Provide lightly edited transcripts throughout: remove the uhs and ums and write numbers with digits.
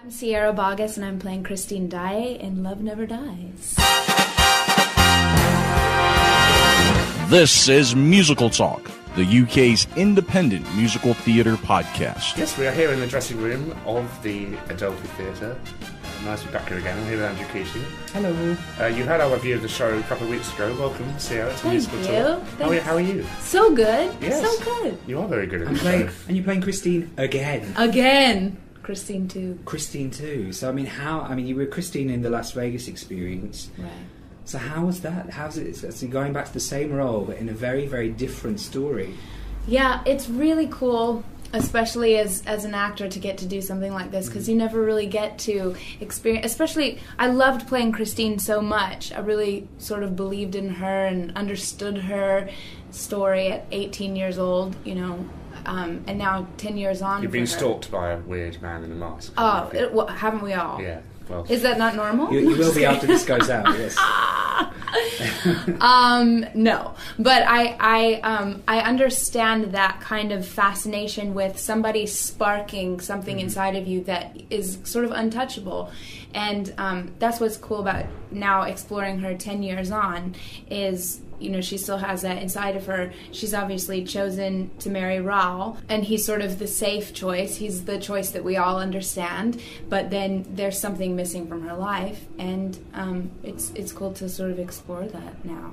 I'm Sierra Boggess, and I'm playing Christine Daae in Love Never Dies. This is Musical Talk, the UK's independent musical theatre podcast. Yes, we are here in the dressing room of the Adelphi Theatre. Nice to be back here again. I'm here with Andrew Keating. Hello. You had our review of the show a couple of weeks ago. Welcome, Sierra, to Musical Talk. How are you? So good. Yes. So good. You are very good at the show. And you're playing Christine again. Again. Christine too. Christine too. So you were Christine in the Las Vegas experience. Right. So how was that? How's it? So going back to the same role, but in a very, very different story. Yeah, it's really cool, especially as an actor, to get to do something like this, because you never really get to experience. Especially, I loved playing Christine so much. I really sort of believed in her and understood her story at 18 years old. And now 10 years on. You've been stalked by a weird man in a mask. Oh, haven't we all? Yeah. Well, is that not normal? You will be after this goes out. Yes. No, but I understand that kind of fascination with somebody sparking something inside of you that is sort of untouchable, and that's what's cool about now exploring her 10 years on is. She still has that inside of her. She's obviously chosen to marry Raul, and he's sort of the safe choice. He's the choice that we all understand, but then there's something missing from her life, and it's cool to sort of explore that now.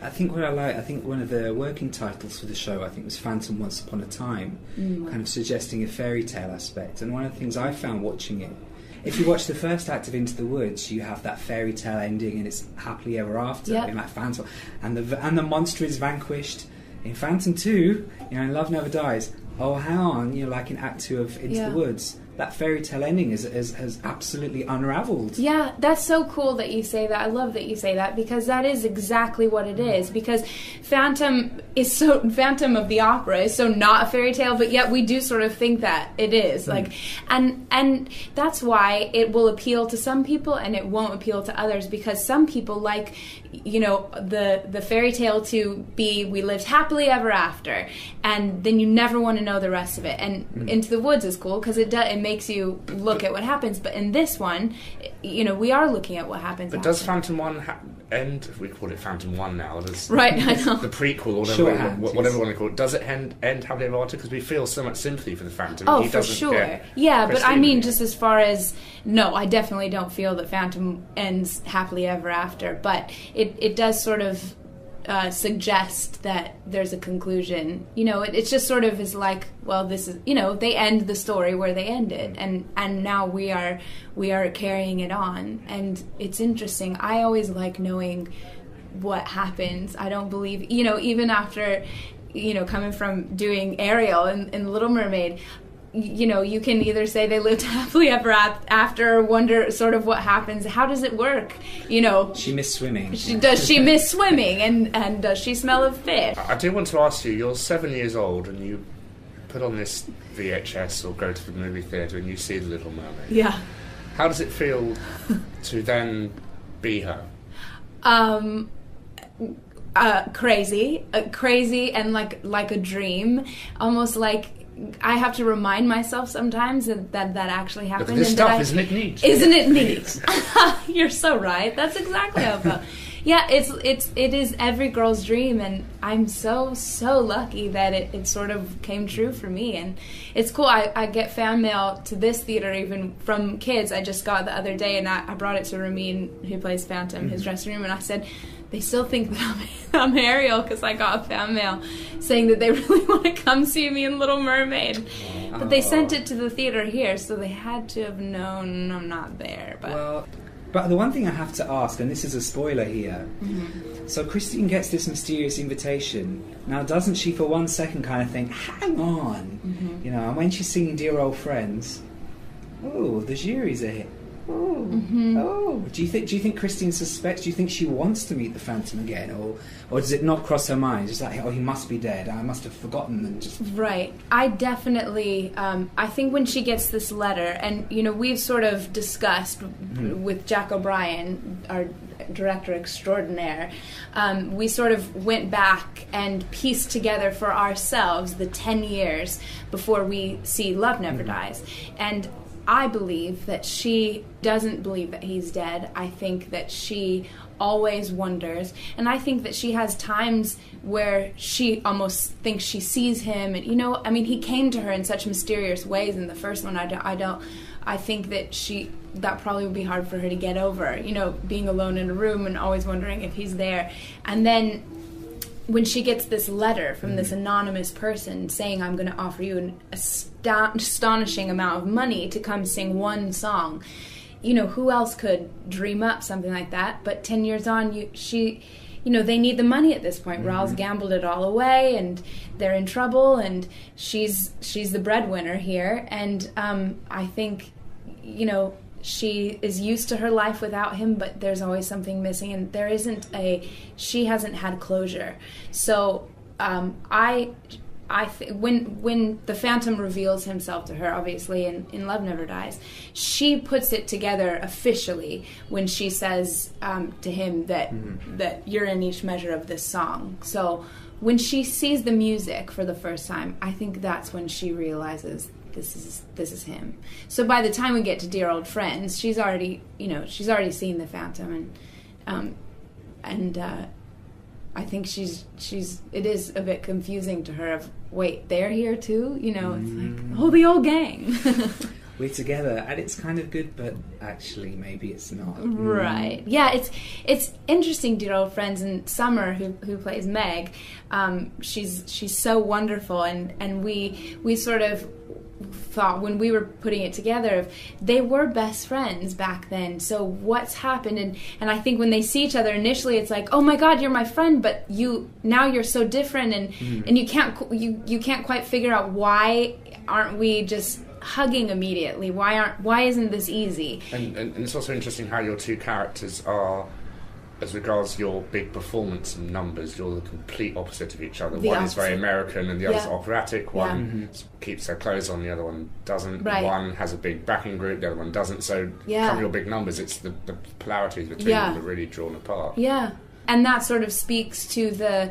I think one of the working titles for the show, was Phantom Once Upon a Time, kind of suggesting a fairy tale aspect. And one of the things I found watching it, if you watch the first act of Into the Woods, you have that fairy tale ending, and it's happily ever after in that Phantom, and the monster is vanquished. In Phantom 2, in Love Never Dies. Oh, hang on, like in Act 2 of Into the Woods, that fairy tale ending has absolutely unravelled. Yeah, that's so cool that you say that. I love that you say that, because that is exactly what it is. Because Phantom of the Opera is so not a fairy tale, but yet we do sort of think that it is. And that's why it will appeal to some people and it won't appeal to others, because some people like, the fairy tale to be we lived happily ever after, and then you never want to know the rest of it. And Into the Woods is cool because it makes you look at what happens, but in this one, we are looking at what happens. But does Phantom 1 end? We call it Phantom 1 now. Right, I know. The prequel, or whatever you want to call it. Does it end happily ever after? Because we feel so much sympathy for the Phantom. Oh, for sure. Yeah, but I mean, just as far as... No, I definitely don't feel that Phantom ends happily ever after, but it does sort of suggest that there's a conclusion. It just sort of is like, well, this is, they end the story where they end it, and now we are carrying it on, and it's interesting. I always like knowing what happens. I don't believe, even after, coming from doing Ariel in Little Mermaid, you can either say they lived happily ever after, or wonder sort of what happens. How does it work? She missed swimming. Does she miss swimming? And does she smell of fish? I do want to ask you, you're 7 years old and you put on this VHS or go to the movie theatre and you see The Little Mermaid. Yeah. How does it feel to then be her? Crazy and like a dream, almost like I have to remind myself sometimes that actually happened. Look at this stuff, isn't it neat? Isn't it neat? You're so right. That's exactly how it felt. Yeah, it is every girl's dream, and I'm so lucky that it sort of came true for me. And it's cool. I get fan mail to this theater even from kids. I just got the other day, and I brought it to Ramin, who plays Phantom, his dressing room, and I said, they still think that I'm Ariel because I got a fan mail saying that they really want to come see me in Little Mermaid. But they sent it to the theater here, so they had to have known I'm not there. But the one thing I have to ask, and this is a spoiler here, so Christine gets this mysterious invitation. Now, doesn't she for 1 second kind of think, hang on, and when she's singing Dear Old Friends, oh, the juries are here. Oh, do you think Christine suspects? Do you think she wants to meet the Phantom again, or does it not cross her mind? Just like, oh, he must be dead. I must have forgotten and just. Right. I definitely. I think when she gets this letter, and we've sort of discussed with Jack O'Brien, our director extraordinaire, we sort of went back and pieced together for ourselves the 10 years before we see Love Never Dies, and I believe that she doesn't believe that he's dead. I think that she always wonders, and I think that she has times where she almost thinks she sees him, and I mean, he came to her in such mysterious ways in the first one. I think that probably would be hard for her to get over, being alone in a room and always wondering if he's there. And then when she gets this letter from this anonymous person saying, I'm going to offer you an astonishing amount of money to come sing one song, who else could dream up something like that? But 10 years on, they need the money at this point. Raul's gambled it all away, and they're in trouble, and she's the breadwinner here. And I think, she is used to her life without him, but there's always something missing, and she hasn't had closure. So when the Phantom reveals himself to her, obviously in Love Never Dies, she puts it together officially when she says to him that you're in each measure of this song. So when she sees the music for the first time, I think that's when she realizes this is him. So by the time we get to Dear Old Friends, she's already seen the Phantom, and I think it is a bit confusing to her of, wait, they're here too? It's like, the old gang. We're together, and it's kind of good, but actually maybe it's not. Right. Yeah, it's interesting, Dear Old Friends, and Summer, who plays Meg, she's so wonderful, and we sort of thought when we were putting it together, they were best friends back then, so what's happened? And I think when they see each other initially, it's like, oh my God, you're my friend, but now you're so different, and you can't quite figure out, why aren't we just hugging immediately? Why isn't this easy? And it's also interesting how your two characters are, as regards your big performance and numbers, you're the complete opposite of each other. One is very American and the other's operatic. One keeps her clothes on, the other one doesn't. Right. One has a big backing group, the other one doesn't. So come your big numbers, it's the polarities between them that are really drawn apart. Yeah. And that sort of speaks to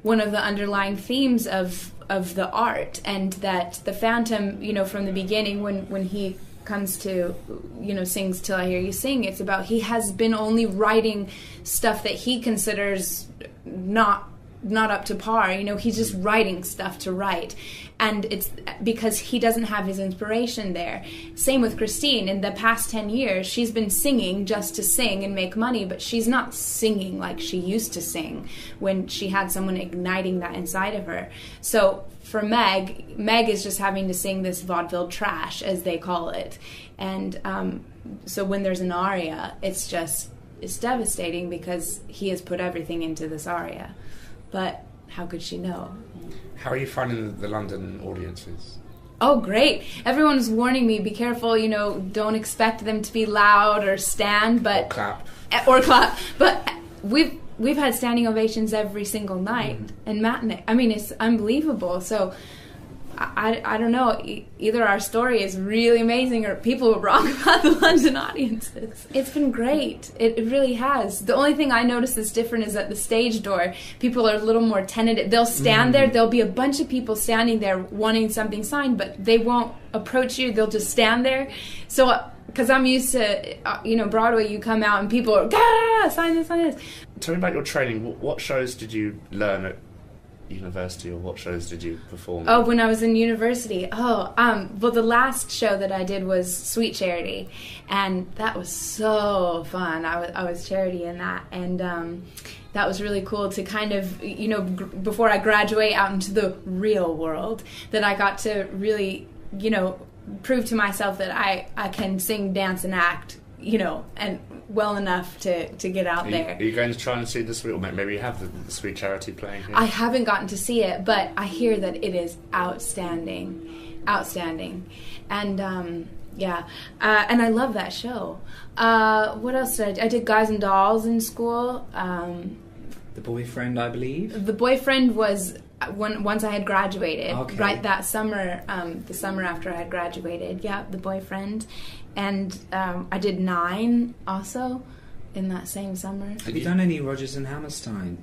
one of the underlying themes of the art, and that the Phantom, from the beginning, when he comes to, sings Till I Hear You Sing, it's about he has been only writing stuff that he considers not up to par. He's just writing stuff to write, and it's because he doesn't have his inspiration there. Same with Christine. In the past 10 years, she's been singing just to sing and make money, but she's not singing like she used to sing when she had someone igniting that inside of her. So for Meg is just having to sing this vaudeville trash, as they call it, and so when there's an aria, it's devastating because he has put everything into this aria. But how could she know? How are you finding the London audiences? Oh, great. Everyone's warning me, be careful, don't expect them to be loud or stand, but... Or clap. But we've had standing ovations every single night and matinee. I mean, it's unbelievable. So I don't know. Either our story is really amazing, or people were wrong about the London audiences. It's been great. It really has. The only thing I notice that's different is at the stage door, people are a little more tentative. They'll stand there. There'll be a bunch of people standing there wanting something signed, but they won't approach you. They'll just stand there. So, because I'm used to, Broadway, you come out and people are, sign this, sign this. Tell me about your training. What shows did you learn at university, or what shows did you perform? Oh, when I was in university. Well, the last show that I did was Sweet Charity, and that was so fun. I was Charity in that, and that was really cool to kind of, before I graduate out into the real world, that I got to really, prove to myself that I can sing, dance, and act, and well enough to get out there. Are you going to try and see the Sweet, or maybe you have the Sweet Charity playing here? I haven't gotten to see it, but I hear that it is outstanding. And and I love that show. What else did I did Guys and Dolls in school. The Boyfriend, I believe. The Boyfriend was once I had graduated, okay. That summer, the summer after I had graduated. Yeah, The Boyfriend. And I did 9 also in that same summer. Have you done any Rodgers and Hammerstein?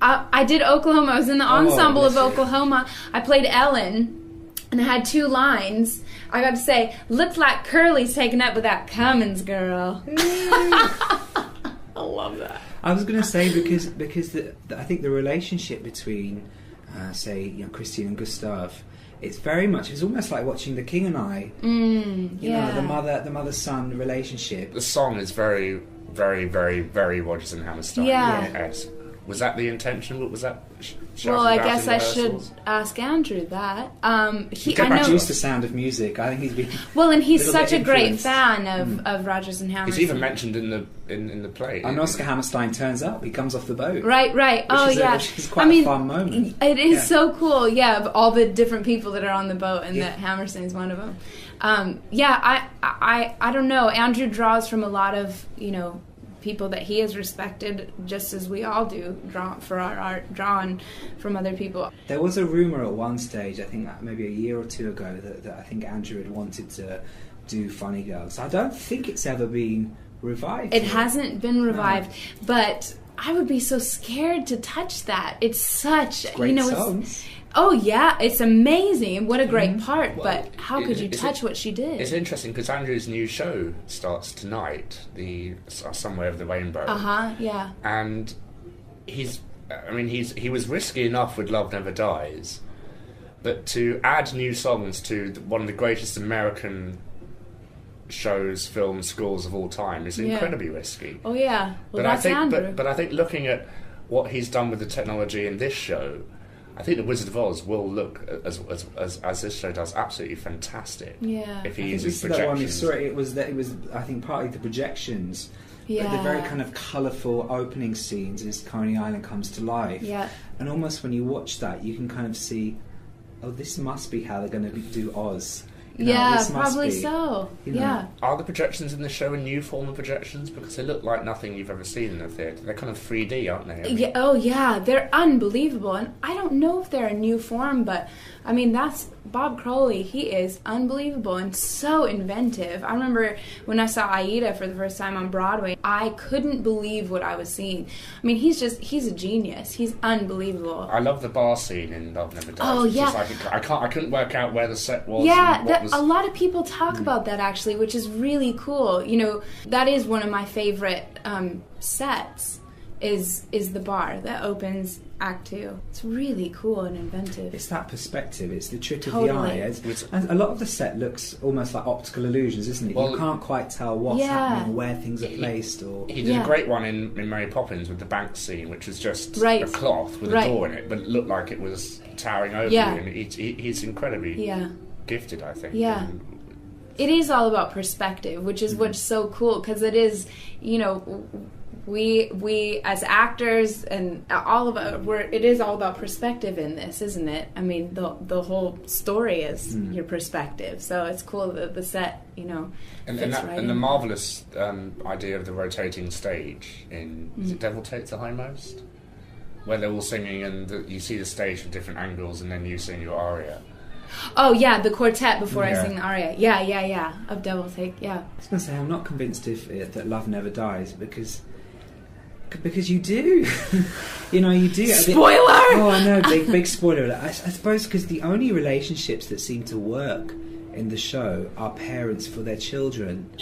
I did Oklahoma. I was in the ensemble of Oklahoma. I played Ellen, And I had 2 lines. I got to say, looks like Curly's taken up with that Cummins girl. I love that. I was going to say, because I think the relationship between, say, Christine and Gustav, it's almost like watching The King and I. You know, the mother-son relationship. The song is very, very, very, very Rodgers and Hammerstein. Yeah. Was that the intention? Was that? Well, I guess I should ask Andrew that. He produced The Sound of Music. I think he's been. Well, and he's such a great fan of Rodgers and Hammerstein. He's even mentioned in the play. And Oscar Hammerstein turns up. He comes off the boat. Right. Which is quite a fun moment. It is so cool. Yeah, of all the different people that are on the boat, and that Hammerstein's one of them. I don't know. Andrew draws from a lot of people that he has respected, just as we all do, for our art, drawn from other people. There was a rumour at one stage, I think maybe a year or 2 ago, that I think Andrew had wanted to do Funny Girls. I don't think it's ever been revived. It hasn't been revived, but I would be so scared to touch that. It's such, great songs. Oh yeah, it's amazing. What a great part, but how could you touch what she did? It's interesting because Andrew's new show starts tonight, the Somewhere of the Rainbow. Yeah. And he was risky enough with Love Never Dies, but to add new songs to one of the greatest American shows, films, scores of all time is incredibly risky. Oh yeah. Well, that's Andrew. But I think looking at what he's done with the technology in this show, I think The Wizard of Oz will look, as this show does, absolutely fantastic. Yeah. If he uses projections. It was I think partly the projections. Yeah. The very kind of colourful opening scenes as Coney Island comes to life. Yeah. And almost when you watch that, you can kind of see, this must be how they're going to do Oz. Probably so. Yeah. Are the projections in the show a new form of projections? Because they look like nothing you've ever seen in a theatre. They're kind of 3D, aren't they? They're unbelievable. And I don't know if they're a new form, but I mean, that's Bob Crowley. He is unbelievable and so inventive. I remember when I saw Aida for the first time on Broadway, I couldn't believe what I was seeing. I mean, he's a genius. He's unbelievable. I love the bar scene in Love Never Dies. Oh, yeah. I couldn't work out where the set was. Yeah, a lot of people talk about that, actually, which is really cool. That is one of my favorite sets, is the bar that opens Act 2. It's really cool and inventive. It's that perspective. It's the trick of the eye. And a lot of the set looks almost like optical illusions, isn't it? You can't quite tell what's happening, where things are placed. He did a great one in Mary Poppins with the bank scene, which was just a cloth with a door in it, but it looked like it was towering over you. And he's incredibly gifted, I think. Yeah. It is all about perspective, which is what's so cool, because it is, we as actors and all of it is all about perspective in this, isn't it? I mean, the whole story is your perspective, so it's cool that the set, and the marvelous idea of the rotating stage in is it Devil Takes the Hindmost, where they're all singing and you see the stage from different angles, and then you sing your aria. Oh yeah, the quartet before I sing the aria. Yeah, of Devil Take. Yeah. I was going to say, I'm not convinced that Love Never Dies because you do. You do. Spoiler! Oh, I know, big spoiler. I suppose because the only relationships that seem to work in the show are parents for their children,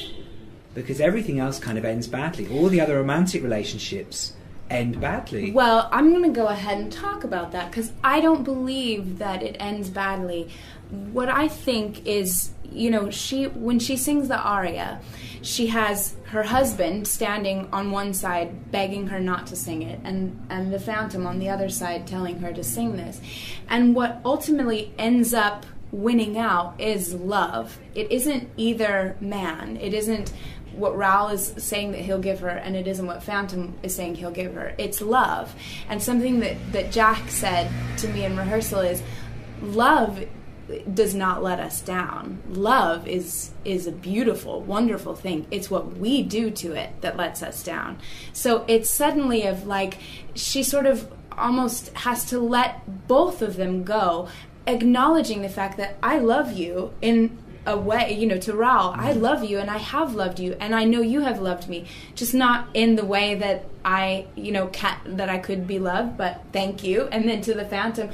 because everything else kind of ends badly. All the other romantic relationships end badly. Well, I'm going to go ahead and talk about that, because I don't believe that it ends badly. What I think is, when she sings the aria, she has her husband standing on one side begging her not to sing it, and the Phantom on the other side telling her to sing this. And what ultimately ends up winning out is love. It isn't either man. It isn't what Raoul is saying that he'll give her, and it isn't what Phantom is saying he'll give her. It's love. And something that Jack said to me in rehearsal is, love does not let us down. Love is a beautiful, wonderful thing. It's what we do to it that lets us down. So it's suddenly of like, she sort of almost has to let both of them go, acknowledging the fact that I love you in a way, to Raoul, I love you and I have loved you and I know you have loved me, just not in the way that I, that I could be loved, but thank you. And then to the Phantom,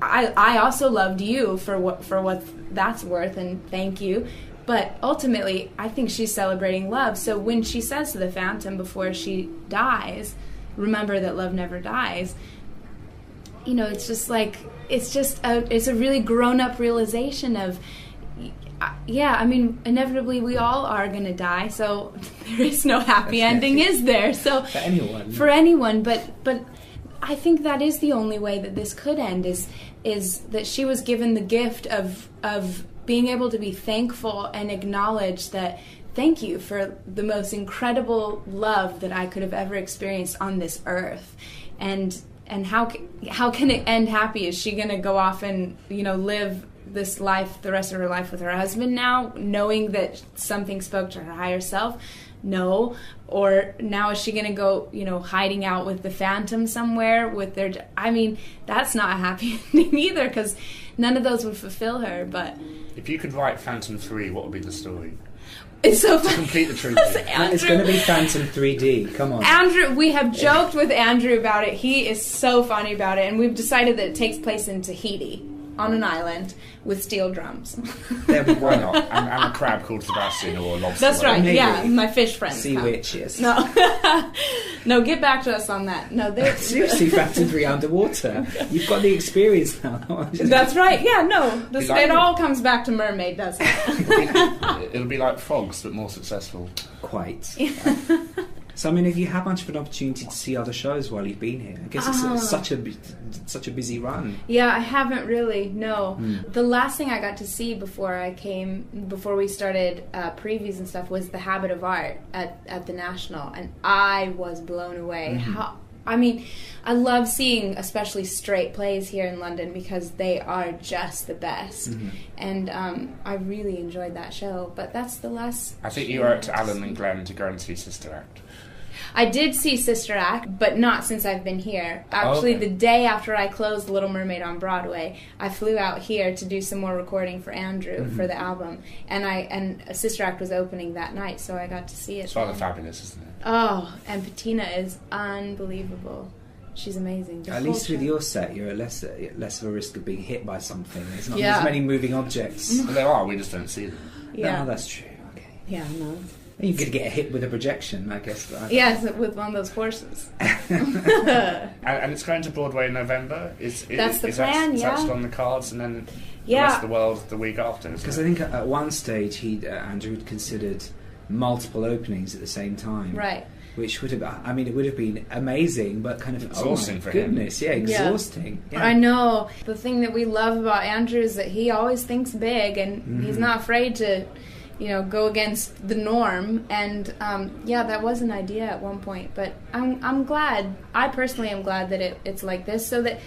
I also loved you for what that's worth, and thank you. But ultimately, I think she's celebrating love. So when she says to the Phantom before she dies, remember that love never dies, you know, it's just like, it's a really grown-up realization of, yeah, I mean, inevitably we all are going to die, so there is no happy ending, is there? So for anyone, but I think that is the only way that this could end, is that she was given the gift of being able to be thankful and acknowledge that, thank you for the most incredible love that I could have ever experienced on this earth. And how can it end happy? Is she going to go off and, you know, live this life, the rest of her life, with her husband now, knowing that something spoke to her higher self? No. Or now is she going to go, you know, hiding out with the Phantom somewhere with their... I mean, that's not a happy ending either, because none of those would fulfill her. But if you could write Phantom 3, what would be the story? It's so to complete the truth. It's going to be Phantom 3D. Come on, Andrew. We have joked with Andrew about it. He is so funny about it, and we've decided that it takes place in Tahiti, on an island with steel drums. Why not? And a crab called Sebastian, or a lobster. That's right. Maybe. Yeah, my fish friends. Sea witch, yes. No, get back to us on that. No, seriously, Phantom 3 underwater. You've got the experience now. That's right. Yeah, no, it all comes back to mermaid, doesn't it? It'll be like Frogs, but more successful. Quite. So, I mean, have you had much of an opportunity to see other shows while you've been here? I guess it's such a busy run. Yeah, I haven't really, no. The last thing I got to see before we started previews and stuff, was The Habit of Art at the National, and I was blown away. I mean, I love seeing especially straight plays here in London, because they are just the best. And I really enjoyed that show, but that's the last... I think you were at Allen and Glenn to go and see Sister Act. I did see Sister Act, but not since I've been here. Actually, the day after I closed Little Mermaid on Broadway, I flew out here to do some more recording for Andrew for the album, and Sister Act was opening that night, so I got to see it. It's rather fabulous, isn't it? Oh, and Patina is unbelievable. She's amazing. At least with your set, you're at less of a risk of being hit by something. There's not as many moving objects. Well, there are, we just don't see them. Yeah. No, that's true. Okay. Yeah, no. You're going to get hit with a projection, I guess. Yes, with one of those horses. And it's going to Broadway in November? That's the plan, is that still on the cards, and then the rest of the world the week after? Because I think at one stage Andrew had considered multiple openings at the same time. Right. Which would have, I mean, it would have been amazing, but kind of exhausting for goodness, him. Yeah, exhausting. Yeah. I know. The thing that we love about Andrew is that he always thinks big, and he's not afraid to, you know, go against the norm. And that was an idea at one point, but I'm glad. I personally am glad that it's like this, so that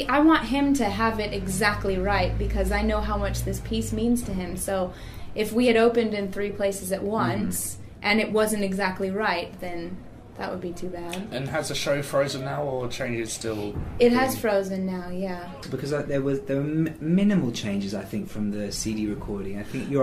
I want him to have it exactly right, because I know how much this piece means to him. So if we had opened in 3 places at once and it wasn't exactly right, then that would be too bad. And has the show frozen now, or changes still? It has frozen now, yeah. Because there were minimal changes, I think, from the CD recording. I think the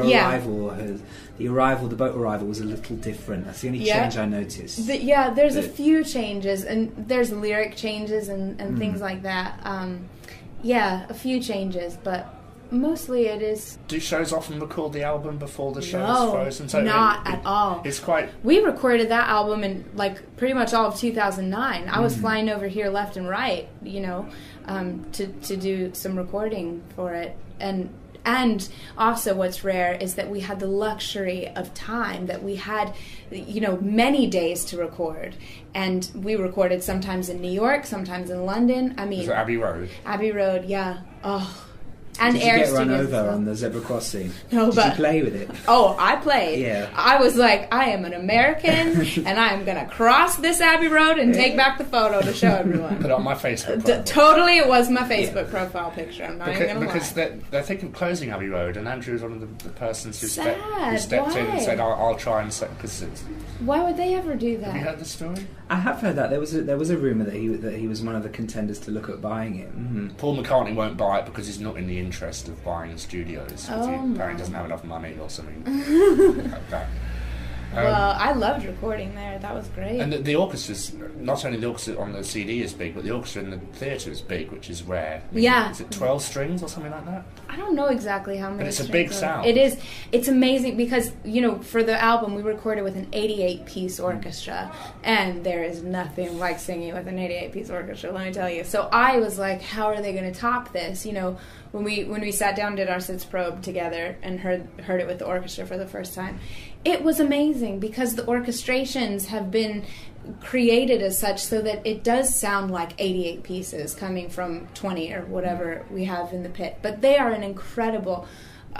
boat arrival was a little different. That's the only change I noticed. There's a few changes, and there's lyric changes and things like that. A few changes, but mostly it is... Do shows often record the album before the show is frozen? So not at all. It's quite... We recorded that album in, like, pretty much all of 2009. I was flying over here left and right, you know, to do some recording for it. And also what's rare is that we had the luxury of time, that we had, you know, many days to record. And we recorded sometimes in New York, sometimes in London. I mean... Was it Abbey Road? Abbey Road, yeah. Oh... And did you get run over on the zebra crossing? No, did you play with it? Oh, I played. Yeah. I was like, I am an American, and I am going to cross this Abbey Road and take back the photo to show everyone. Put it on my Facebook profile. Totally, it was my Facebook profile picture. I'm not even going to lie. Because they're thinking of closing Abbey Road, and Andrew was one of the persons who stepped in and said, I'll try and set... Why would they ever do that? Have you heard the story? I have heard that. There was a rumour that he was one of the contenders to look at buying it. Paul McCartney won't buy it because he's not in the interest of buying studios, because he apparently doesn't have enough money or something like that. Well, I loved recording there. That was great. And the orchestra's, not only the orchestra on the CD is big, but the orchestra in the theatre is big, which is rare. Is it 12 strings or something like that? I don't know exactly how many. But it's a big sound. It is. It's amazing because, for the album we recorded with an 88-piece orchestra, and there is nothing like singing with an 88-piece orchestra, let me tell you. So I was like, how are they going to top this? When we sat down and did our Sitz Probe together and heard it with the orchestra for the first time, it was amazing because the orchestrations have been created as such so that it does sound like 88 pieces coming from 20 or whatever we have in the pit. But they are an incredible.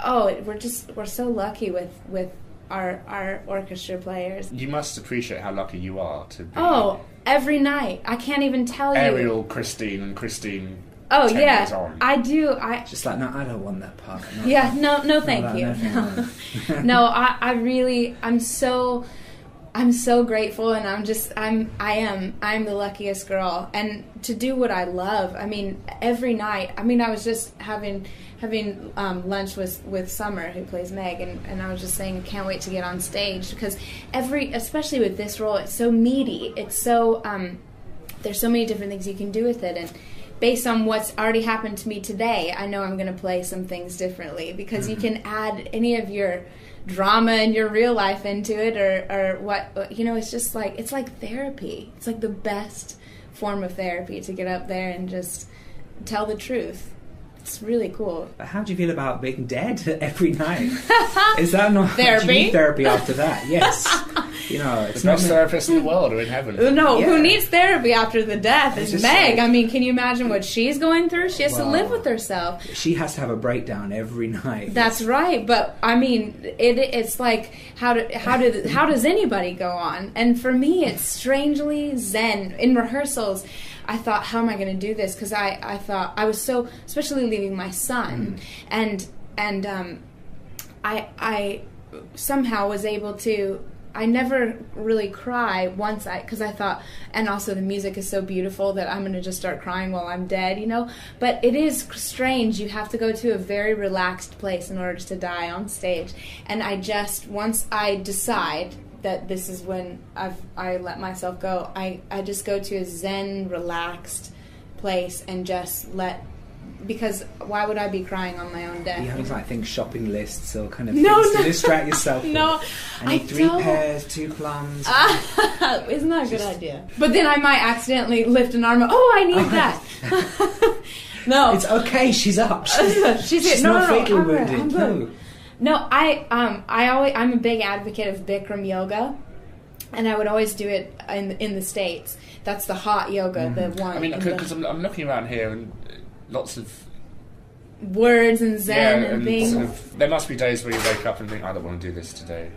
We're so lucky with our orchestra players. You must appreciate how lucky you are to be. Oh, every night. I can't even tell you. Ariel, Christine, and Christine. Oh yeah, I do. Just like, no, I don't want that part. No. Yeah, no, thank you. No, I really, I'm so grateful, and I'm the luckiest girl, and to do what I love. I mean, every night. I mean, I was just having lunch with Summer, who plays Meg, and I was just saying, I can't wait to get on stage because especially with this role, it's so meaty. It's so there's so many different things you can do with it, and based on what's already happened to me today, I know I'm going to play some things differently because you can add any of your drama and your real life into it, or what, it's just like, it's like therapy. It's like the best form of therapy to get up there and just tell the truth. It's really cool. How do you feel about being dead every night? Is that not therapy? Do you need therapy after that? Yes. It's the best therapist in the world are in heaven. No, who needs therapy after the death is Meg. I mean, can you imagine what she's going through? She has to live with herself. She has to have a breakdown every night. That's right. But I mean, it's like how does anybody go on? And for me, it's strangely zen. In rehearsals, I thought, how am I going to do this? Because I thought I was so, especially leaving my son, and I somehow was able to. I never really cry because I thought, and also the music is so beautiful that I'm going to just start crying while I'm dead, But it is strange. You have to go to a very relaxed place in order to die on stage. And once I decide that this is when I let myself go, I just go to a zen, relaxed place and just because why would I be crying on my own death? You have things, shopping lists or kind of things to distract yourself with. No, I need 3 pears, 2 plums. Isn't that a good idea? But then I might accidentally lift an arm. Oh, I need that. No, it's okay. She's up. She's not fatally wounded. No, I'm a big advocate of Bikram yoga, and I would always do it in the States. That's the hot yoga, the one. I mean, because I'm looking around here and lots of words and zen and things. There must be days where you wake up and think, I don't want to do this today.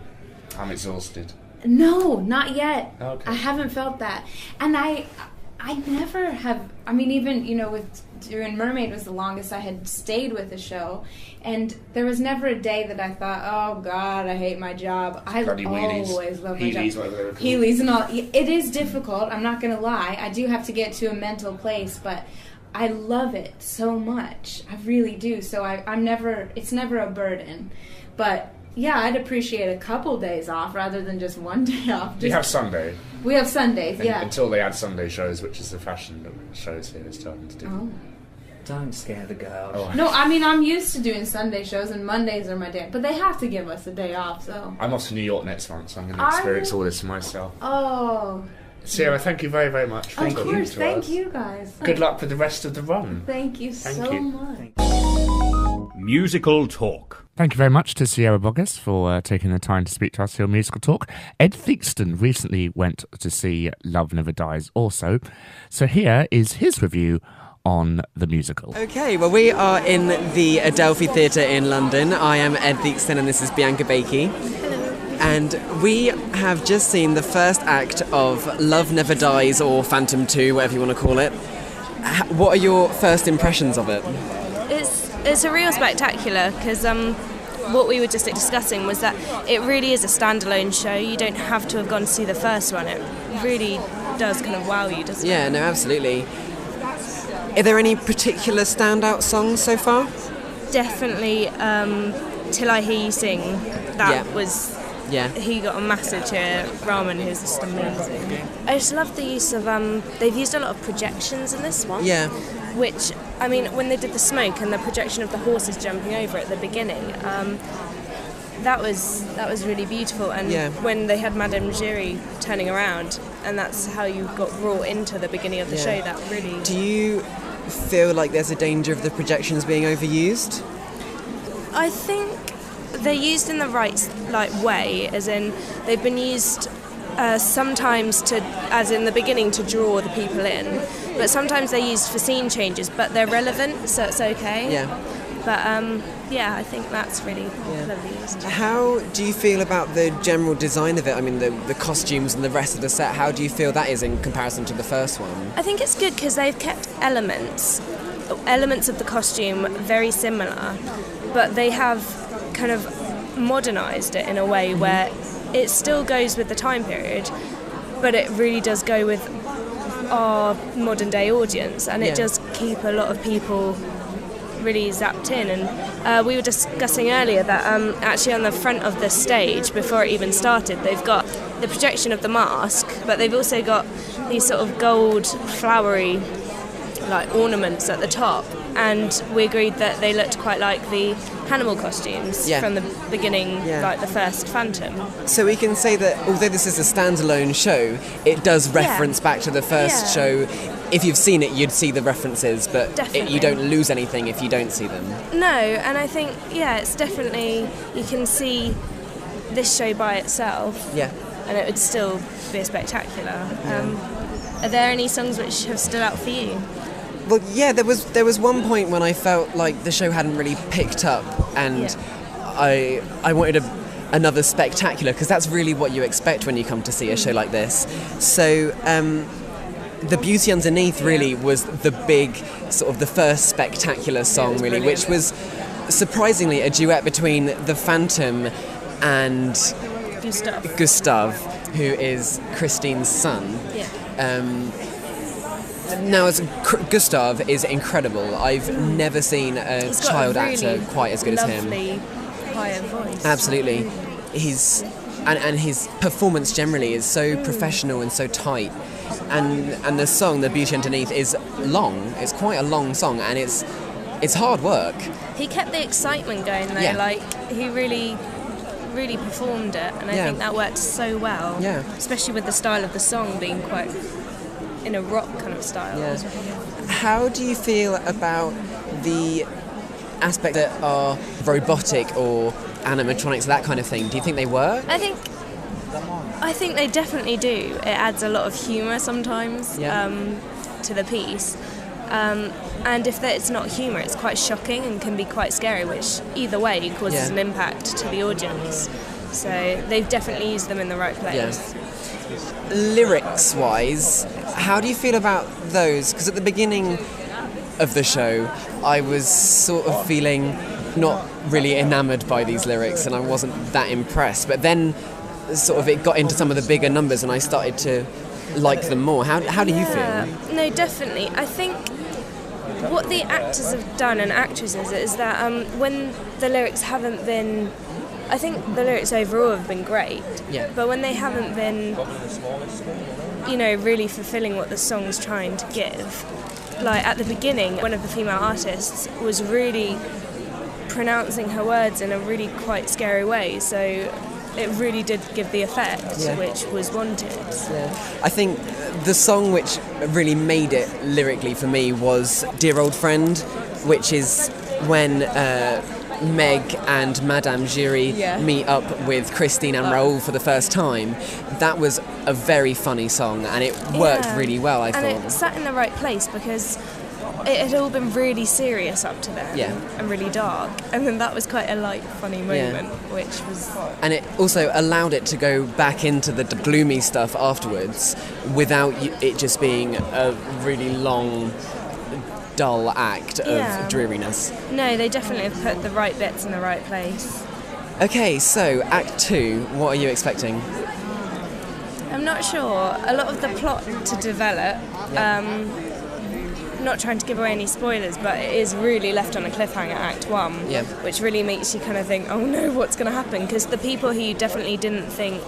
I'm exhausted. No, not yet. Okay. I haven't felt that, and I never have. I mean, even with doing Mermaid was the longest I had stayed with a show, and there was never a day that I thought, oh God, I hate my job. I always love my job. Heelys and all. It is difficult. I'm not going to lie. I do have to get to a mental place, but I love it so much. I really do. So it's never a burden. But yeah, I'd appreciate a couple days off rather than just one day off. You have Sunday. We have Sundays, yeah. Until they add Sunday shows, which is the fashion that shows here is starting to do. Oh. Don't scare the girl. Oh. No, I mean, I'm used to doing Sunday shows, and Mondays are my day. But they have to give us a day off, so. I'm off to New York next month, so I'm going to experience all this for myself. Oh. Sierra, thank you very, very much for talking to us. Thank you, guys. Good luck with the rest of the run. Thank you so much. Musical Talk. Thank you very much to Sierra Boggess for taking the time to speak to us here on Musical Talk. Ed Theakston recently went to see Love Never Dies also. So here is his review on the musical. Okay, well, we are in the Adelphi Theatre in London. I am Ed Theakston and this is Bianca Bakey. And we have just seen the first act of Love Never Dies, or Phantom 2, whatever you want to call it. What are your first impressions of it? It's a real spectacular, because what we were just discussing was that it really is a standalone show. You don't have to have gone to see the first one. It really does kind of wow you, doesn't it? Yeah, no, absolutely. Are there any particular standout songs so far? Definitely Till I Hear You Sing. That was he got a massive cheer. Ramen, who's just amazing. I just love the use of they've used a lot of projections in this one. Yeah. Which, I mean, when they did the smoke and the projection of the horses jumping over at the beginning, that was really beautiful. And when they had Madame Giry turning around, and that's how you got brought into the beginning of the show, that really... Do you feel like there's a danger of the projections being overused? I think they're used in the right way, as in they've been used sometimes to, as in the beginning, to draw the people in, but sometimes they're used for scene changes, but they're relevant, so it's okay. Yeah. But I think that's really cleverly used. How do you feel about the general design of it? I mean, the costumes and the rest of the set. How do you feel that is in comparison to the first one? I think it's good because they've kept elements of the costume very similar, but they have kind of modernised it in a way where it still goes with the time period, but it really does go with our modern day audience, and it does keep a lot of people really zapped in. And we were discussing earlier that actually on the front of the stage, before it even started, they've got the projection of the mask, but they've also got these sort of gold flowery ornaments at the top, and we agreed that they looked quite like the Hannibal costumes from the beginning, like the first Phantom. So we can say that although this is a standalone show, it does reference back to the first show. If you've seen it, you'd see the references, but you don't lose anything if you don't see them. No, and I think, it's definitely, you can see this show by itself, and it would still be spectacular. Are there any songs which have stood out for you? Well, there was one point when I felt like the show hadn't really picked up, and I wanted another spectacular, because that's really what you expect when you come to see a show like this. So The Beauty Underneath really was the big, sort of the first spectacular song, really, which was surprisingly a duet between the Phantom and Gustav, who is Christine's son. Now, Gustav is incredible. I've never seen a child actor quite as good as him. Higher voice. Absolutely. And his performance generally is so professional and so tight. And the song, The Beauty Underneath, is long. It's quite a long song, and it's hard work. He kept the excitement going though. He really performed it, and I think that worked so well. Especially with the style of the song being quite in a rock kind of style. How do you feel about the aspects that are robotic or animatronics, that kind of thing? Do you think they work? I think they definitely do. It adds a lot of humour sometimes to the piece. And if it's not humour, it's quite shocking and can be quite scary, which either way causes an impact to the audience. So they've definitely used them in the right place. Lyrics-wise, how do you feel about those? Because at the beginning of the show, I was sort of feeling not really enamoured by these lyrics, and I wasn't that impressed. But then sort of it got into some of the bigger numbers, and I started to like them more. How do you feel? No, definitely. I think what the actors have done, and actresses, is that when the lyrics haven't been... I think the lyrics overall have been great, but when they haven't been, really fulfilling what the song's trying to give. Like at the beginning, one of the female artists was really pronouncing her words in a really quite scary way, so it really did give the effect which was wanted. I think the song which really made it lyrically for me was Dear Old Friend, which is when Meg and Madame Giry meet up with Christine and Raoul for the first time. That was a very funny song, and it worked really well, I thought. And it sat in the right place because it had all been really serious up to then and really dark, and then that was quite a light, funny moment, which was... And it also allowed it to go back into the gloomy stuff afterwards without it just being a really long, dull act of dreariness. No, they definitely have put the right bits in the right place. Okay, so Act 2, what are you expecting? I'm not sure. A lot of the plot to develop, not trying to give away any spoilers, but it is really left on a cliffhanger, Act 1, which really makes you kind of think, oh no, what's going to happen? Because the people who you definitely didn't think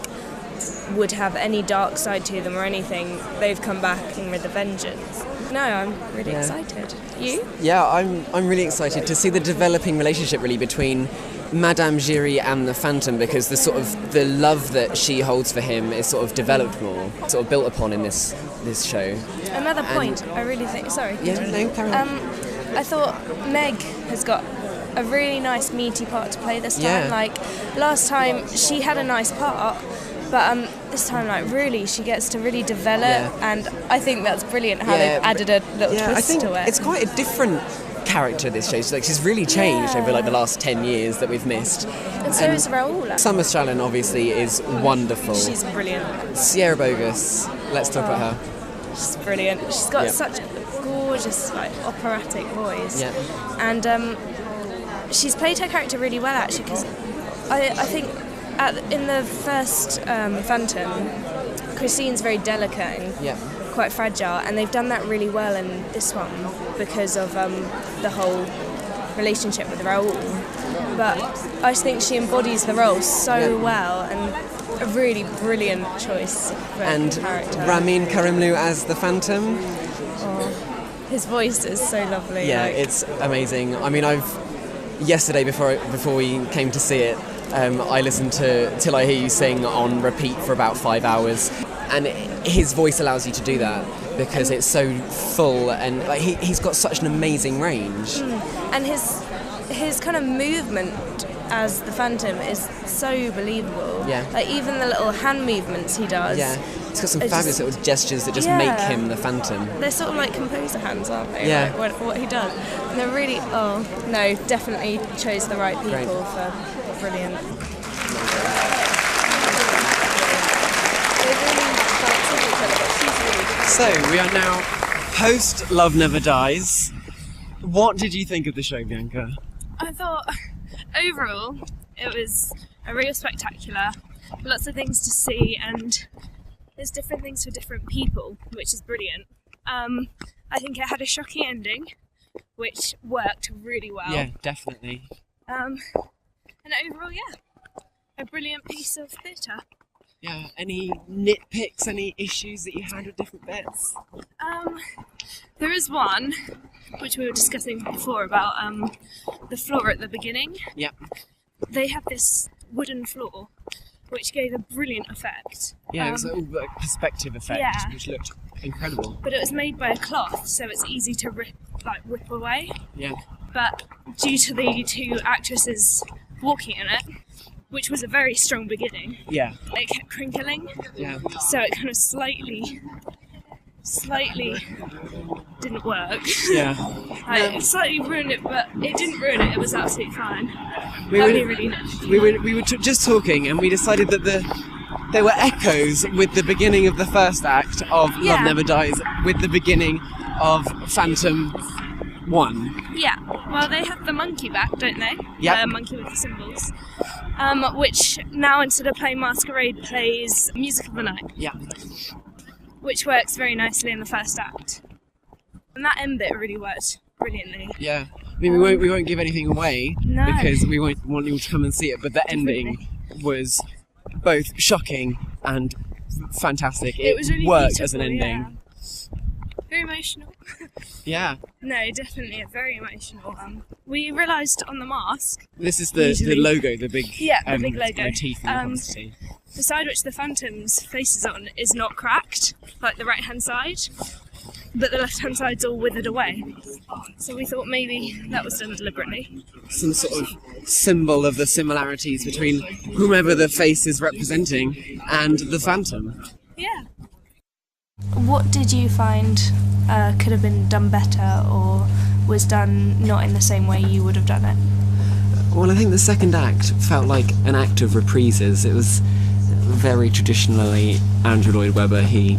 would have any dark side to them or anything, they've come back and with a vengeance. No, I'm really excited. You? Yeah, I'm really excited to see the developing relationship really between Madame Giry and the Phantom, because the love that she holds for him is sort of developed more, sort of built upon in this show. Another point, I really think... Sorry. Yeah, no, carry on. I thought Meg has got a really nice meaty part to play this time. Yeah. Like, last time she had a nice part, but this time, like, really, she gets to really develop, and I think that's brilliant how they've added a little twist to it. It's quite a different character, this show. So, like, she's really changed over like the last 10 years that we've missed. And so is Raoul. Summer Stralin obviously is wonderful. She's brilliant. Sierra Boggess, let's talk about her. She's brilliant. She's got such a gorgeous, like, operatic voice. Yeah. And she's played her character really well, actually, because I think in the first Phantom, Christine's very delicate and quite fragile, and they've done that really well in this one because of the whole relationship with Raoul. But I just think she embodies the role so well, and a really brilliant choice for character. Ramin Karimloo as the Phantom. Oh, his voice is so lovely. Yeah, it's amazing. I mean, yesterday before we came to see it, I listened to Till I Hear You Sing on repeat for about 5 hours, and his voice allows you to do that because it's so full, and like he's got such an amazing range. And his kind of movement as the Phantom is so believable. Yeah. Like, even the little hand movements he does. Yeah. He's got some fabulous little gestures that just make him the Phantom. They're sort of like composer hands, aren't they? Yeah. Like what he does. And they're really, definitely chose the right people for brilliant. So, we are now post Love Never Dies. What did you think of the show, Bianca? I thought, overall, it was a real spectacular. Lots of things to see, and there's different things for different people, which is brilliant. I think it had a shocking ending, which worked really well. Yeah, definitely. And overall, a brilliant piece of theatre. Yeah, any nitpicks, any issues that you had with different bits? There is one, which we were discussing before, about the floor at the beginning. Yeah. They had this wooden floor, which gave a brilliant effect. Yeah, it was a perspective effect, which looked incredible. But it was made by a cloth, so it's easy to whip away. Yeah. But due to the two actresses walking in it, which was a very strong beginning, it kept crinkling. Yeah. So it kind of slightly didn't work. Yeah. It slightly ruined it, but it didn't ruin it. It was absolutely fine. We were just talking, and we decided that there were echoes with the beginning of the first act of Love Never Dies, with the beginning of Phantom 1. Yeah. Well, they have the monkey back, don't they? Yeah. The monkey with the symbols. Which now, instead of playing Masquerade, plays Music of the Night. Yeah. Which works very nicely in the first act. And that end bit really worked brilliantly. Yeah. I mean, we won't give anything away because we won't want you to come and see it, but the ending was both shocking and fantastic. It was really worked as an ending. Yeah. Very emotional. Yeah. No, definitely very emotional. We realised on the mask. This is the logo, the big the big logo motif in the quantity. The side which the Phantom's face is on is not cracked, like the right hand side, but the left hand side's all withered away. So we thought maybe that was done deliberately. Some sort of symbol of the similarities between whomever the face is representing and the Phantom. Yeah. What did you find could have been done better, or was done not in the same way you would have done it? Well, I think the second act felt like an act of reprises. It was very traditionally Andrew Lloyd Webber. He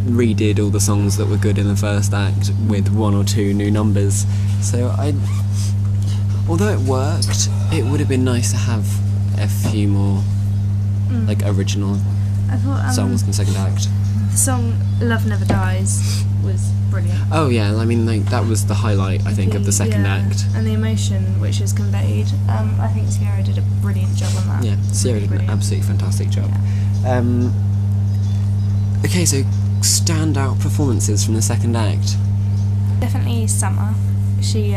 redid all the songs that were good in the first act with one or two new numbers. So although it worked, it would have been nice to have a few more like original songs in the second act? The song "Love Never Dies" was brilliant. Oh yeah, I mean that was the highlight, I think, of the second act. And the emotion which is conveyed. I think Sierra did a brilliant job on that. Yeah, Sierra did an absolutely fantastic job. Yeah. Okay, so standout performances from the second act. Definitely Summer. She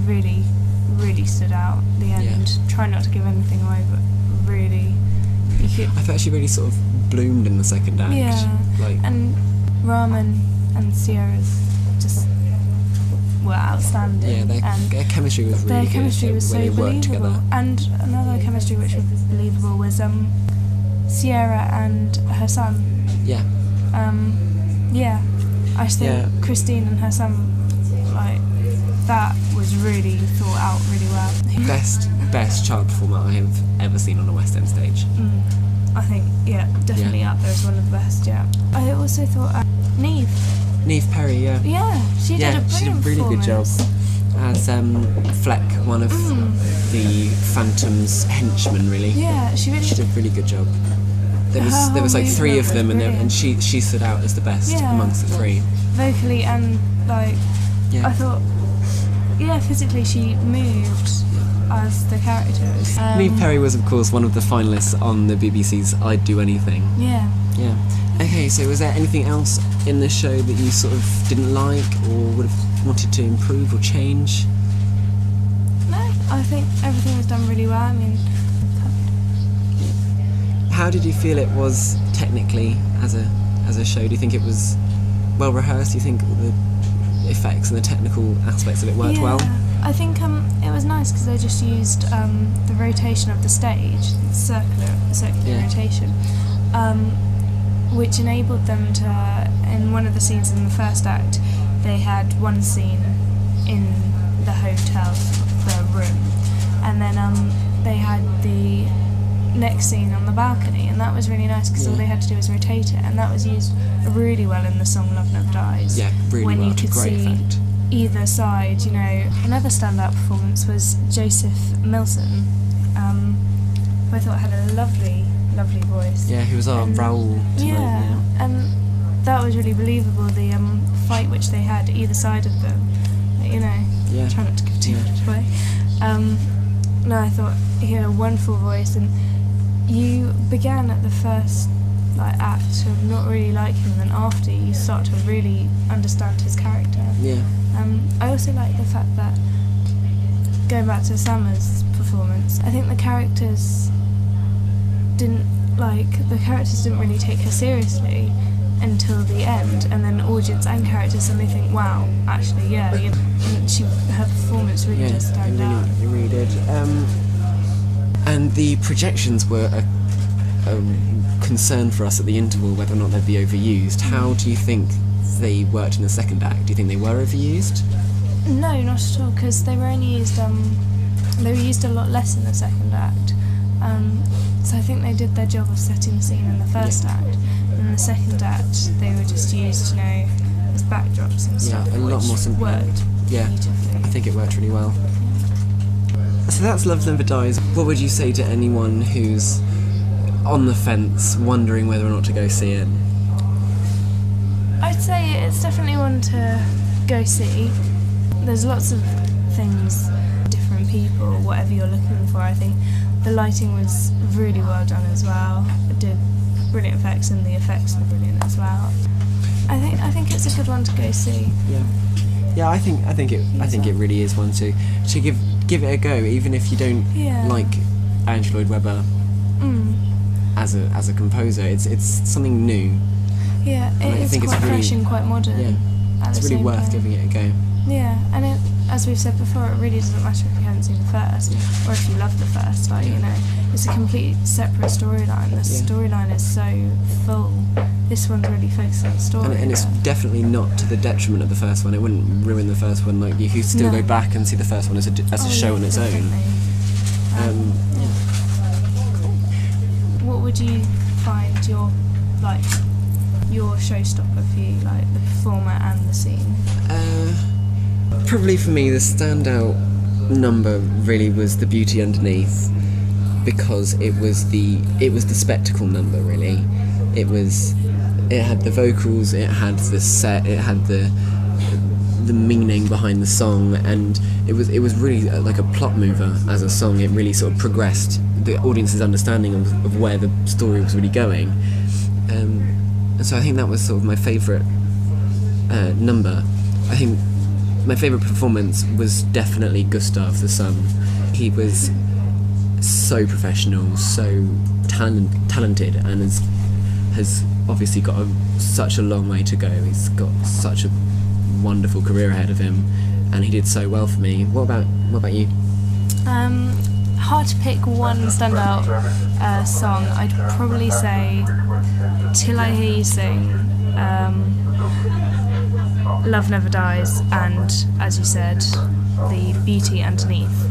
really, really stood out at the end. Yeah. Try not to give anything away, but really, I thought she really sort of bloomed in the second act. Yeah. And Rahman and Sierra's just were outstanding. Yeah, their chemistry was really good. Their chemistry was so believable. Together. And another chemistry which was believable was Sierra and her son. Yeah. I think Christine and her son, that was really thought out really well. Best child performer I have ever seen on a West End stage. I think, definitely up there as one of the best, I also thought Neve Perry, yeah. Yeah, she did a really good job as Fleck, one of the Phantom's henchmen, really. Yeah, she did a really good job. There was like three of them, and she stood out as the best amongst the three. Vocally and I thought, physically she moved as the characters. Neve Perry was, of course, one of the finalists on the BBC's I'd Do Anything. Yeah. Okay, so was there anything else in the show that you sort of didn't like or would have wanted to improve or change? No, I think everything was done really well. I mean, how did you feel it was technically as a show? Do you think it was well rehearsed? Do you think the effects and the technical aspects of it worked well? I think it was nice because they just used the rotation of the stage, circular rotation, which enabled them to, in one of the scenes in the first act, they had one scene in the hotel, the room, and then they had the next scene on the balcony, and that was really nice because all they had to do was rotate it, and that was used really well in the song Love Never Dies. Yeah, really when well. You could Great see effect. Either side, Another standout performance was Joseph Milson, who I thought had a lovely voice. Yeah, he was our Raoul tonight. And that was really believable, the fight which they had either side of them, try not to give too much away. No, I thought he had a wonderful voice, and you began at the first act of not really liking him, and after you start to really understand his character. Yeah. I also like the fact that, going back to Summer's performance, I think the characters didn't really take her seriously until the end, and then audience and characters suddenly think, wow, actually, and her performance really does stand out. It really did. And the projections were a concern for us at the interval, whether or not they'd be overused. How do you think they worked in the second act? Do you think they were overused? No, not at all, because they were only used. They were used a lot less in the second act. So I think they did their job of setting the scene in the first act. In the second act, they were just used, as backdrops and stuff. Yeah, a lot more simple. Worked beautifully. I think it worked really well. So that's Love Never Dies. What would you say to anyone who's on the fence, wondering whether or not to go see it? I'd say it's definitely one to go see. There's lots of things, different people, whatever you're looking for. I think the lighting was really well done as well. It did brilliant effects, and the effects were brilliant as well. I think it's a good one to go see. Yeah, I think it really is one to give it a go, even if you don't like Andrew Lloyd Webber as a composer. It's something new. Yeah, it's quite fresh and quite modern. Yeah, it's really worth giving it a go. Yeah, and as we've said before, it really doesn't matter if you haven't seen the first, or if you love the first. It's a complete separate storyline. The storyline is so full. This one's really focused on the story. And it's definitely not to the detriment of the first one. It wouldn't ruin the first one. You could still go back and see the first one as a show on its own. Cool. What would you find your showstopper for you, the performer and the scene? Probably for me, the standout number really was The Beauty Underneath, because it was the spectacle number, really. It had the vocals, it had the set, it had the meaning behind the song, and it was really like a plot mover as a song. It really sort of progressed the audience's understanding of where the story was really going. And so I think that was sort of my favourite number. I think my favourite performance was definitely Gustav the son. He was so professional, so talented, and has obviously got such a long way to go. He's got such a wonderful career ahead of him, and he did so well for me. What about you? Hard to pick one standout song. I'd probably say Till I Hear You Sing, Love Never Dies, and, as you said, The Beauty Underneath.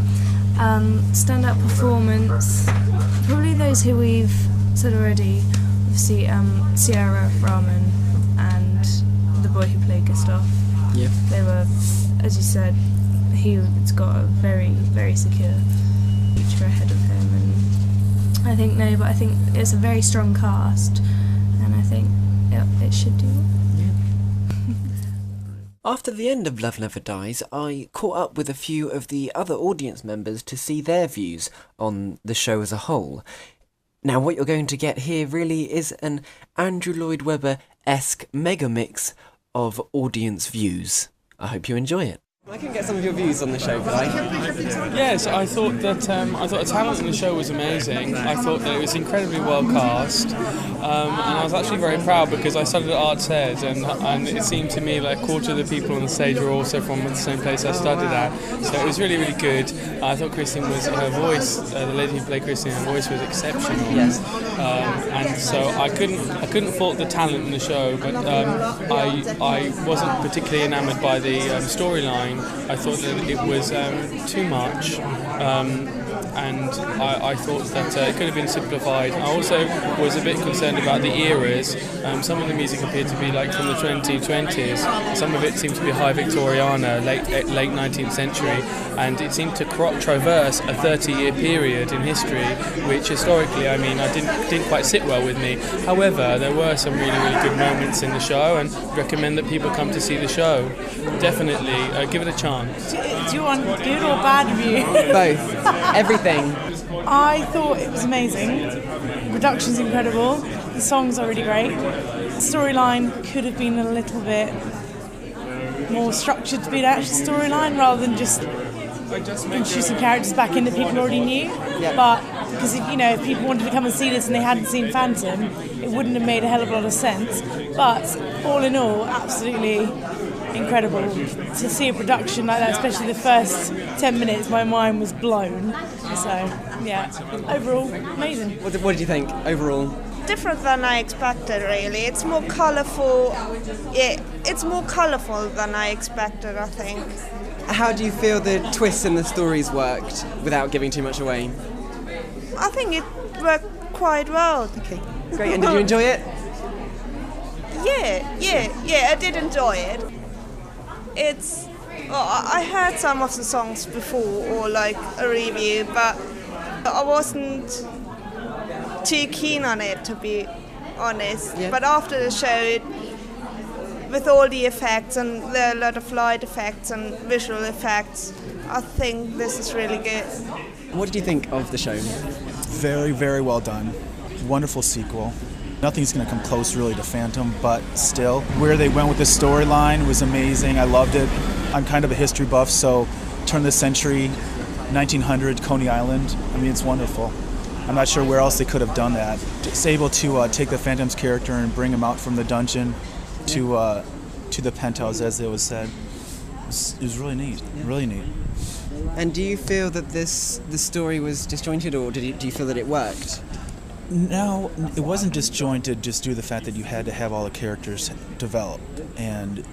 Standout performance, probably those who we've said already. Obviously, Sierra Rahman and the boy who played Gustav. Yeah. They were, as you said, he's got a very, very secure future ahead of him, and I think it's a very strong cast, and I think it should do well. After the end of Love Never Dies, I caught up with a few of the other audience members to see their views on the show as a whole. Now, what you're going to get here really is an Andrew Lloyd Webber-esque mega mix of audience views. I hope you enjoy it. I can get some of your views on the show, could I? Yes, I thought the talent in the show was amazing. I thought that it was incredibly well cast, and I was actually very proud because I studied at Arts Ed, and it seemed to me like a quarter of the people on the stage were also from the same place I studied at. So it was really, really good. I thought her voice, the lady who played Christine, her voice was exceptional. Yes. And so I couldn't fault the talent in the show, but I wasn't particularly enamoured by the storyline. I thought that it was too much, and I thought that it could have been simplified. I also was a bit concerned about the eras. Some of the music appeared to be like from the 2020s. Some of it seemed to be high Victoriana, late 19th century, and it seemed to traverse a 30-year period in history, which historically, I didn't quite sit well with me. However, there were some really, really good moments in the show, and recommend that people come to see the show. Definitely, give it a chance. Do you want good or bad review? Both. Everything. I thought it was amazing. The production's incredible. The songs are really great. The storyline could have been a little bit more structured to be an actual storyline rather than just introducing characters back in that people already knew. Yep. But because if people wanted to come and see this and they hadn't seen Phantom, it wouldn't have made a hell of a lot of sense. But all in all, absolutely incredible to see a production like that, especially the first 10 minutes. My mind was blown. So yeah, overall amazing. What did you think overall? Different than I expected, really. It's more colourful. Yeah, it's more colourful than I expected, I think. How do you feel the twists in the stories worked without giving too much away? I think it worked quite well. Okay, great. And did you enjoy it? Yeah, I did enjoy it. I heard some of the songs before, or like a review, but I wasn't too keen on it, to be honest. Yeah. But after the show, with all the effects and a lot of light effects and visual effects, I think this is really good. What did you think of the show? Very, very well done. Wonderful sequel. Nothing's going to come close really to Phantom, but still, where they went with the storyline was amazing. I loved it. I'm kind of a history buff, so turn of the century, 1900, Coney Island. It's wonderful. I'm not sure where else they could have done that. It's able to take the Phantom's character and bring him out from the dungeon to the penthouse, as it was said. It was really neat, really neat. And do you feel that the story was disjointed, or do you feel that it worked? No, it wasn't disjointed just due to the fact that you had to have all the characters developed. And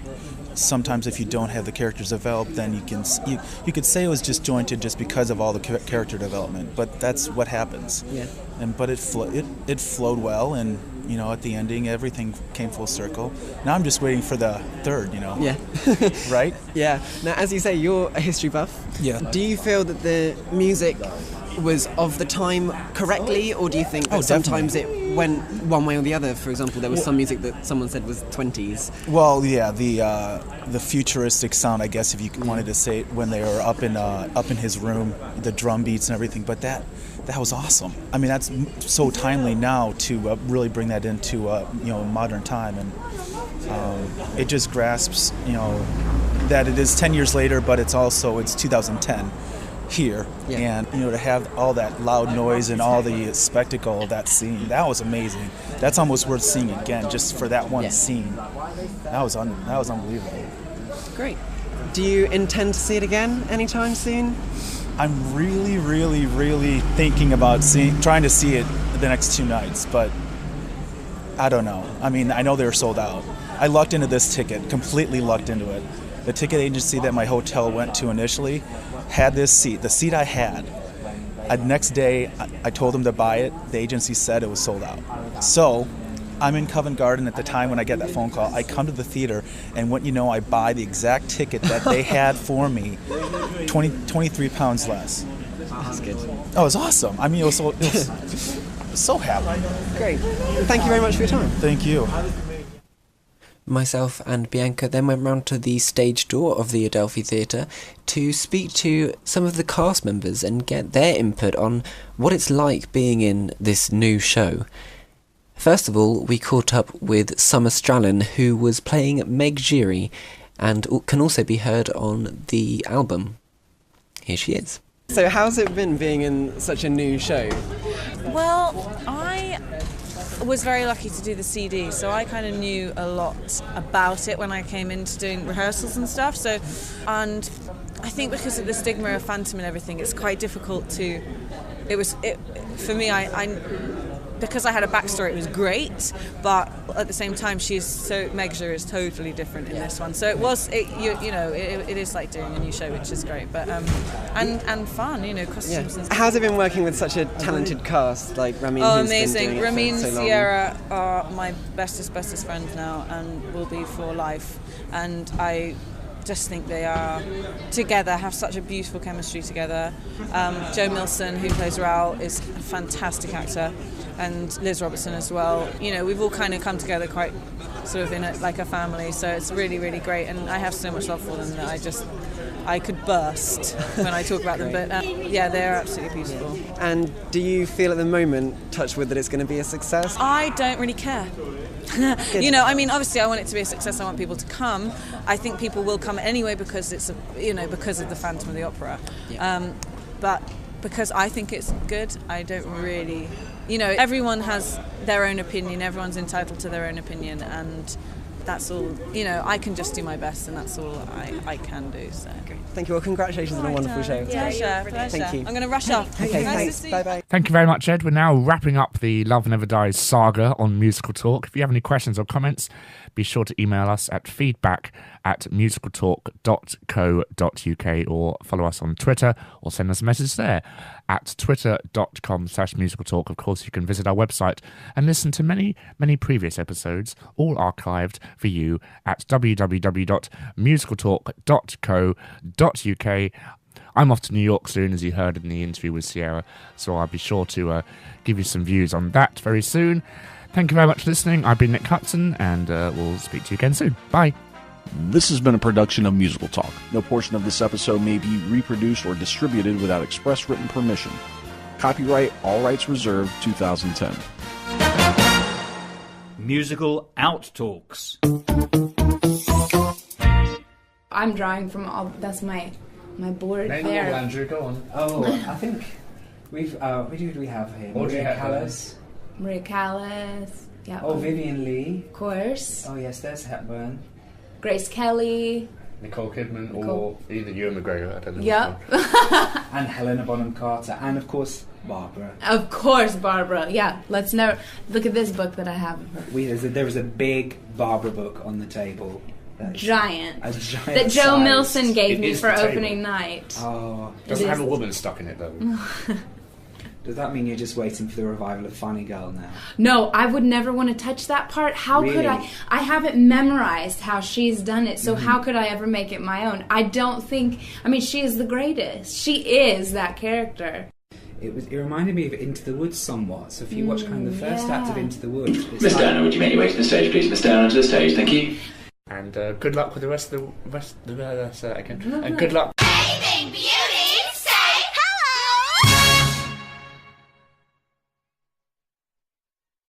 sometimes if you don't have the characters developed, then you could say it was disjointed just because of all the character development. But that's what happens. Yeah. But it flowed well, and you know, at the ending, everything came full circle. Now I'm just waiting for the third, you know. Yeah. Right? Yeah. Now, as you say, you're a history buff. Yeah. Do you feel that the music was of the time correctly, or do you think that sometimes it went one way or the other? For example, there was some music that someone said was 20s. Well, yeah, the futuristic sound, I guess, if you wanted to say it, when they were up in his room, the drum beats and everything. But that was awesome. I mean, that's so timely now to really bring that into you know, modern time, and it just grasps, you know, that it is 10 years later, but it's 2010. Here, and you know, to have all that loud noise and all the spectacle of that scene, that was amazing. That's almost worth seeing again, just for that one scene. That was unbelievable. Great. Do you intend to see it again anytime soon? I'm really, really, really thinking about trying to see it the next 2 nights, but I don't know. I mean, I know they were sold out. I lucked into this ticket, completely lucked into it. The ticket agency that my hotel went to initially had this seat, the seat I had. The next day, I told them to buy it. The agency said it was sold out. So I'm in Covent Garden at the time when I get that phone call. I come to the theater, and what you know, I buy the exact ticket that they had for me, 23 pounds less. That's good. Oh, it was awesome. I mean, it was so happy. Great. Thank you very much for your time. Thank you. Myself and Bianca then went round to the stage door of the Adelphi Theatre to speak to some of the cast members and get their input on what it's like being in this new show. First of all, we caught up with Summer Strallen, who was playing Meg Giry and can also be heard on the album. Here she is. So how's it been being in such a new show? Well, I was very lucky to do the CD, so I kind of knew a lot about it when I came into doing rehearsals and stuff. So, and I think because of the stigma of Phantom and everything, it's quite difficult to. For me. Because I had a backstory, it was great, but at the same time, Meg Giry is totally different in this one. So it is like doing a new show, which is great, but and fun, you know, costumes and stuff. How's it been working with such a talented cast like Ramin? Oh, who's amazing! been doing it Ramin for and so long? Sierra are my bestest friends now, and will be for life. And I just think they are together, have such a beautiful chemistry together. Joe Milson, who plays Raoul, is a fantastic actor, and Liz Robertson as well. You know, we've all kind of come together quite sort of like a family, so it's really, really great, and I have so much love for them that I could burst when I talk about them, but yeah, they're absolutely beautiful. And do you feel at the moment, touch wood, that it's going to be a success? I don't really care. You know, I mean, obviously I want it to be a success, I want people to come. I think people will come anyway because because of the Phantom of the Opera. Yeah. But because I think it's good, I don't really, you know, everyone has their own opinion, everyone's entitled to their own opinion, and that's all, you know, I can just do my best, and that's all I can do. So. Great. Thank you. Well, congratulations on a wonderful show. Pleasure. Thank you. I'm going to rush off. Okay, nice thanks. Bye-bye. Thank you very much, Ed. We're now wrapping up the Love Never Dies saga on Musical Talk. If you have any questions or comments, be sure to email us at feedback@musicaltalk.co.uk or follow us on Twitter or send us a message there at twitter.com/musicaltalk. Of course, you can visit our website and listen to many, many previous episodes, all archived for you at www.musicaltalk.co.uk. I'm off to New York soon, as you heard in the interview with Sierra, so I'll be sure to give you some views on that very soon. Thank you very much for listening. I've been Nick Hutson, and we'll speak to you again soon. Bye. This has been a production of Musical Talk. No portion of this episode may be reproduced or distributed without express written permission. Copyright, all rights reserved, 2010. Musical Outtalks. I'm drawing from all. That's my board Name there. all, Andrew, go on. Oh, I think we've. Who do we have here? Maria Callas. Maria Callas. Yeah. Oh, Vivian Leigh. Of course. Oh yes, there's Hepburn. Grace Kelly. Nicole Kidman, or either Ewan McGregor, I don't know. Yep. And Helena Bonham Carter, and of course Barbara. Of course, Barbara. Yeah, let's never look at this book that I have of her. There was a big Barbara book on the table. Giant. A giant. That Joe Milson gave me for the opening night. Oh. Doesn't have a woman stuck in it though. Does that mean you're just waiting for the revival of Funny Girl now? No, I would never want to touch that part. How could I? I haven't memorized how she's done it, so how could I ever make it my own? I don't think... I mean, she is the greatest. She is that character. It reminded me of Into the Woods somewhat. So if you watch kind of the first act of Into the Woods... Mr. Anna, would you make your way to the stage, please? Mr. Anna, to the stage, thank you. And good luck with the rest of the... And good luck...